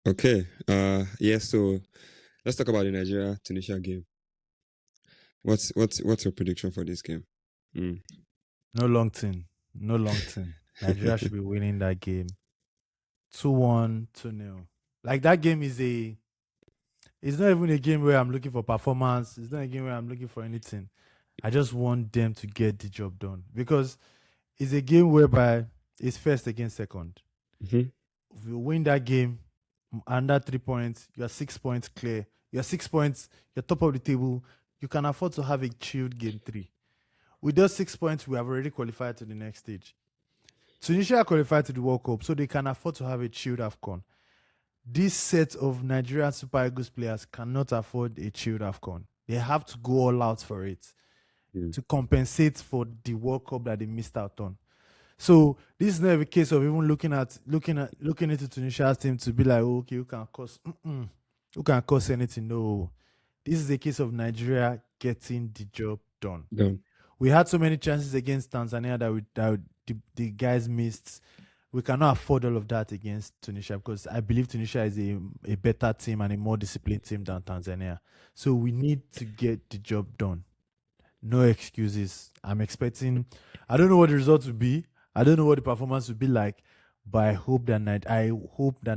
Okay. Yeah. So let's talk about the Nigeria-Tunisia game. What's your prediction for this game? Mm. No long thing. No long thing. Nigeria should be winning that game. 2-1, 2-0. Like that game is a it's not even a game where I'm looking for performance. It's not a game where I'm looking for anything. I just want them to get the job done. Because it's a game whereby it's first against second. Hmm. If you win that game, under 3 points, you're 6 points clear. You're 6 points, you're top of the table. You can afford to have a chilled game three. With those 6 points, we have already qualified to the next stage. Tunisia qualified to the World Cup, so they can afford to have a chilled AFCON. This set of Nigerian Super Eagles players cannot afford a chilled AFCON. They have to go all out for it Mm. to compensate for the World Cup that they missed out on. So this is not a case of even looking into Tunisia's team to be like, oh, okay, who can cause anything? No, this is a case of Nigeria getting the job done. Done. We had so many chances against Tanzania the guys missed. We cannot afford all of that against Tunisia because I believe Tunisia is a better team and a more disciplined team than Tanzania. So we need to get the job done. No excuses. I don't know what the results will be. I don't know what the performance will be like, but I hope that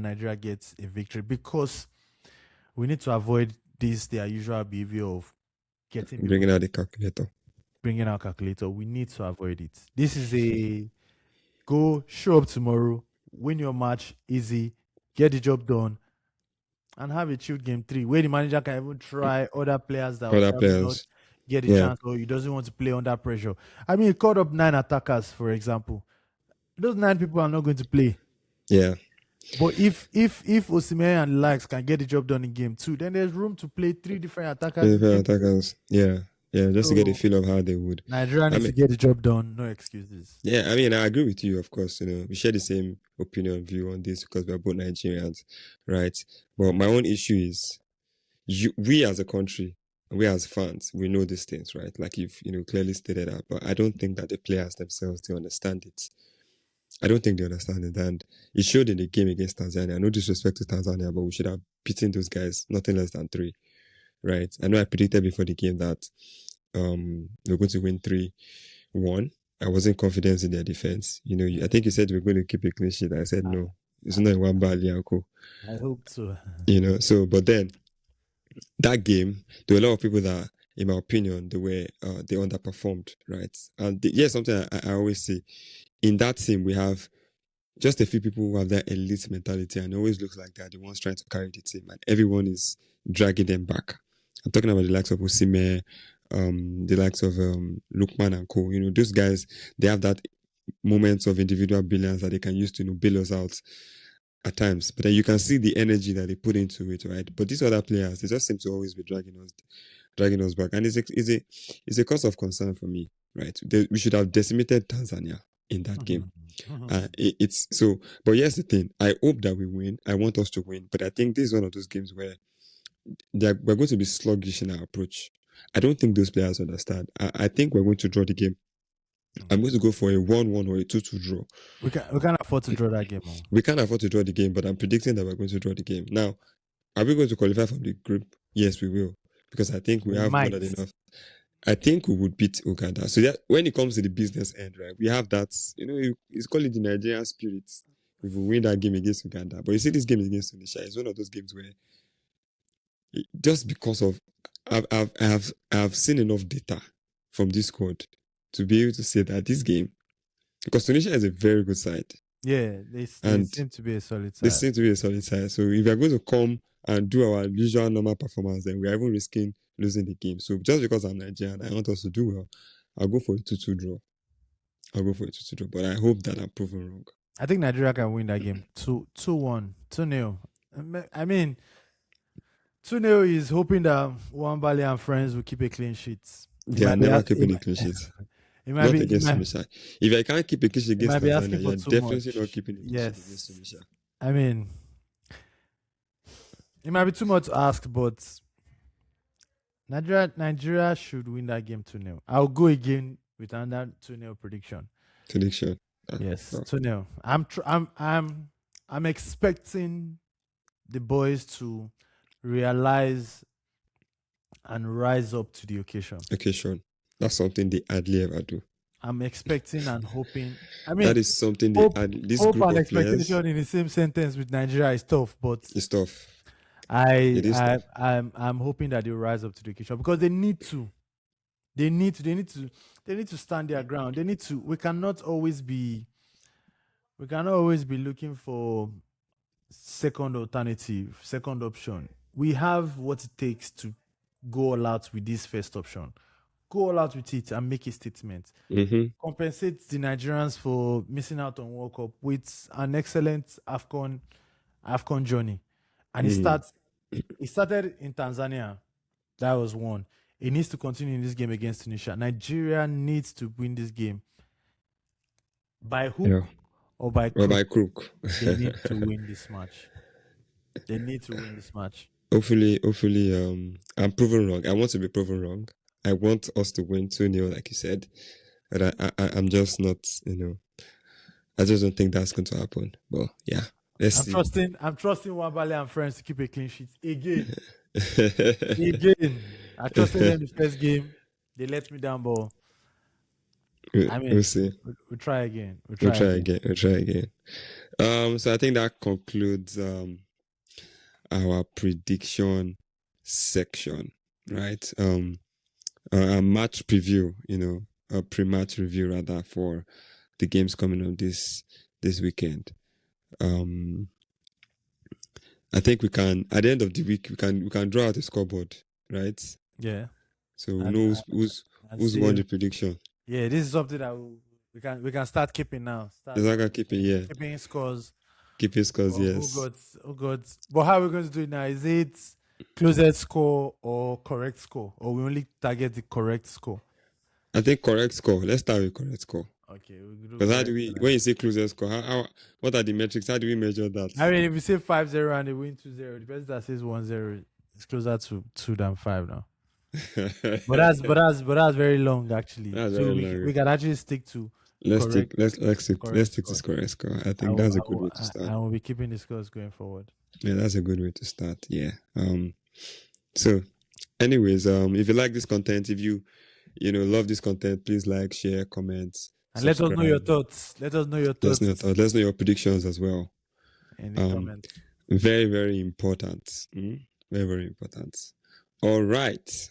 Nigeria gets a victory because we need to avoid their usual behavior of getting people Bringing out the calculator. bringing out calculator. We need to avoid it. This is a go show up tomorrow, win your match easy, get the job done, and have a chilled game three where the manager can even try other players Other that may not players. get a Yeah. chance or he doesn't want to play under pressure. I mean, he called up 9 attackers, for example. Those 9 people are not going to play. Yeah. But if Osimhen and the likes can get the job done in game two, then there's room to play 3 different attackers in Favorite game three. attackers. Yeah. Yeah. Just to get a So feel of how they would. Nigeria I needs to mean, get the job done. No excuses. yeah. I mean, I agree with you. Of course, we share the same opinion view on this because we're both Nigerians, right? But my own issue is we as a country, we as fans, we know these things, right? Like you've clearly stated that, but I don't think that the players themselves they understand it. I don't think they understand it, and it showed in the game against Tanzania. No disrespect to Tanzania, but we should have beaten those guys nothing less than three, right? I know I predicted before the game that we're going to win 3-1. I wasn't confident in their defense. I think you said we're going to keep a clean sheet. I said no. It's not one bad Lianco. I hope so. So but then that game, there were a lot of people that, in my opinion, they underperformed, right? And here's something I always say: in that team, we have just a few people who have that elite mentality, and it always looks like they're the ones trying to carry the team, and everyone is dragging them back. I'm talking about the likes of Osimhen, the likes of Lukman and Co. Those guys, they have that moments of individual brilliance that they can use to bail us out at times. But then you can see the energy that they put into it, right? But these other players, they just seem to always be dragging us back, and it's a cause of concern for me, right? We should have decimated Tanzania in that game. It's so, but here's the thing: I hope that we win. I want us to win, but I think this is one of those games where we're going to be sluggish in our approach. I don't think those players understand. I think we're going to draw the game. I'm going to go for a 1-1 or a 2-2 draw. We can't afford to draw that game. We can't afford to draw the game, but I'm predicting that we're going to draw the game. Now, are we going to qualify from the group? Yes, we will, because I think we We have more might. than enough. I think we would beat Uganda. So that when it comes to the business end, right, we have that. It's called it the Nigerian spirit. If we win that game against Uganda, but you see, this game against Tunisia is one of those games where just because of I've seen enough data from this squad to be able to say that this game, because Tunisia is a very good side. Yeah, they And seem to be a solid they side. seem to be a solid side. So if we are going to come and do our usual normal performance, then we are even risking losing the game. So just because I'm Nigerian, I want us to do well. I'll go for a 2-2 draw. But I hope that I'm proven wrong. I think Nigeria can win that game 2-1, 2-0. I mean, 2-0 is hoping that Wambali and friends will keep a clean sheet. They are never keeping a clean sheet. Not against Tunisia. If I can't keep a clean sheet against Tanzania, you're definitely not keeping a clean sheet against Tunisia. I mean, it might be too much to ask, but Nigeria should win that game 2-0. I'll go again with another 2-0 prediction. Prediction. Yes, 2-0. I'm expecting the boys to realize and rise up to the occasion. Okay, Sean. That's something they hardly ever do. I'm expecting and hoping. I That mean, is something hope, this hope group and of players expectation in the same sentence with Nigeria is tough, but is tough. I, It is I, tough. I'm hoping that they'll rise up to the occasion because they need to. They need to stand their ground. They need to. We cannot always be looking for second alternative, second option. We have what it takes to go all out with this first option. Go all out with it and make a statement. Mm-hmm. Compensate the Nigerians for missing out on World Cup with an excellent AFCON journey. And it started in Tanzania. That was one. It needs to continue in this game against Tunisia. Nigeria needs to win this game by hook Yeah. or by Or crook. by crook. They need to win this match. They need to win this match. Hopefully, I'm proven wrong. I want to be proven wrong. I want us to win 2-0, like you said. But I'm just not, I just don't think that's going to happen. But yeah, let's see. I'm trusting Wabale and friends to keep a clean sheet again. Again. I trusted them the first game. They let me down, but we'll see. We'll try again. We'll try again. So I think that concludes our prediction section, right? A match preview, a pre-match review rather for the games coming up this weekend. I think we can, at the end of the week, we can draw out a scoreboard, right? Yeah. So we know who's won the prediction. Yeah, this is something that we can start keeping now. Keeping scores. Keeping scores, yes. Oh God. But how are we going to do it now? Is it closest score or correct score? Or we only target the correct score? I think correct score. Let's start with correct score. Okay. Because how do we, when you say closest score, what are the metrics? How do we measure that? I mean, if you say 5-0 and they win 2-0, the person that says 1-0 is closer to 2 than 5 now. but that's very long actually. We can actually stick to let's stick to correct score. I think that's a good way to start. I will be keeping the scores going forward. Yeah, that's a good way to start. Yeah. So anyways, if you like this content, if you love this content, please like, share, comment, and subscribe. Let us know your thoughts. Let us know your predictions as well in the comments. Very, very important. Very, very important. All right.